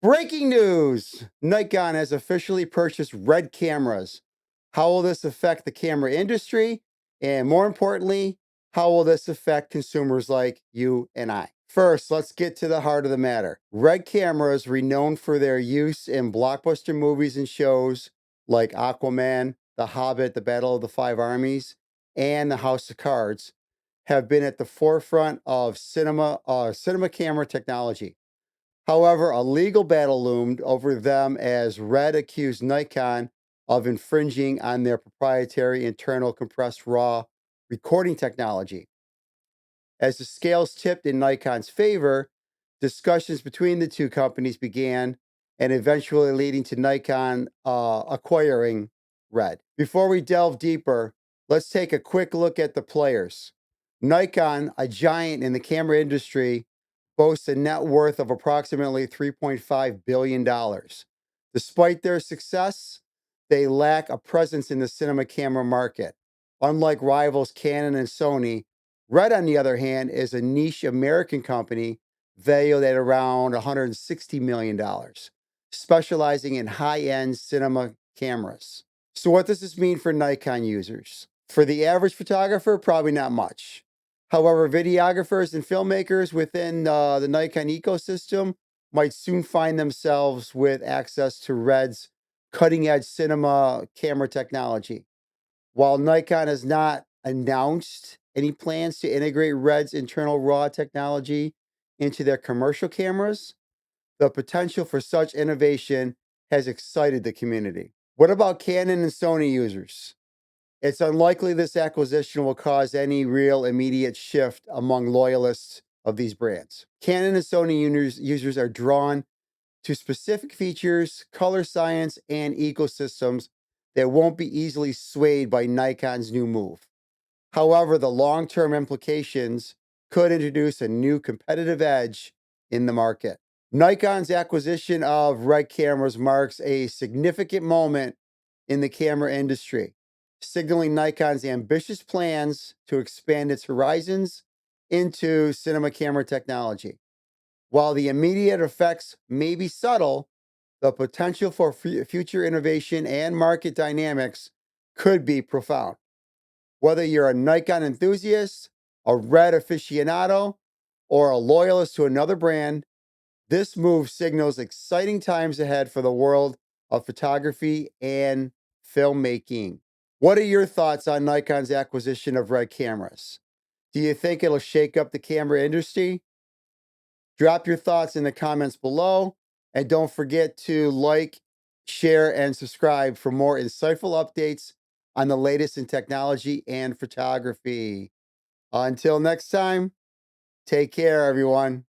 Breaking news! Nikon has officially purchased RED cameras. How will this affect the camera industry? And more importantly, how will this affect consumers like you and I? First, let's get to the heart of the matter. RED cameras, renowned for their use in blockbuster movies and shows like Aquaman, The Hobbit, The Battle of the Five Armies, and The House of Cards, have been at the forefront of cinema camera technology. However, a legal battle loomed over them as Red accused Nikon of infringing on their proprietary internal compressed RAW recording technology. As the scales tipped in Nikon's favor, discussions between the two companies began and eventually leading to Nikon acquiring Red. Before we delve deeper, let's take a quick look at the players. Nikon, a giant in the camera industry, boasts a net worth of approximately $3.5 billion. Despite their success, they lack a presence in the cinema camera market. Unlike rivals Canon and Sony, Red, on the other hand, is a niche American company valued at around $160 million, specializing in high-end cinema cameras. So what does this mean for Nikon users? For the average photographer, probably not much. However, videographers and filmmakers within the Nikon ecosystem might soon find themselves with access to Red's cutting-edge cinema camera technology. While Nikon has not announced any plans to integrate Red's internal RAW technology into their commercial cameras, the potential for such innovation has excited the community. What about Canon and Sony users? It's unlikely this acquisition will cause any real immediate shift among loyalists of these brands. Canon and Sony users are drawn to specific features, color science, and ecosystems that won't be easily swayed by Nikon's new move. However, the long term implications could introduce a new competitive edge in the market. Nikon's acquisition of Red cameras marks a significant moment in the camera industry, signaling Nikon's ambitious plans to expand its horizons into cinema camera technology. While the immediate effects may be subtle, the potential for future innovation and market dynamics could be profound. Whether you're a Nikon enthusiast, a Red aficionado, or a loyalist to another brand, this move signals exciting times ahead for the world of photography and filmmaking. What are your thoughts on Nikon's acquisition of Red cameras? Do you think it'll shake up the camera industry? Drop your thoughts in the comments below, and don't forget to like, share, and subscribe for more insightful updates on the latest in technology and photography. Until next time, take care, everyone.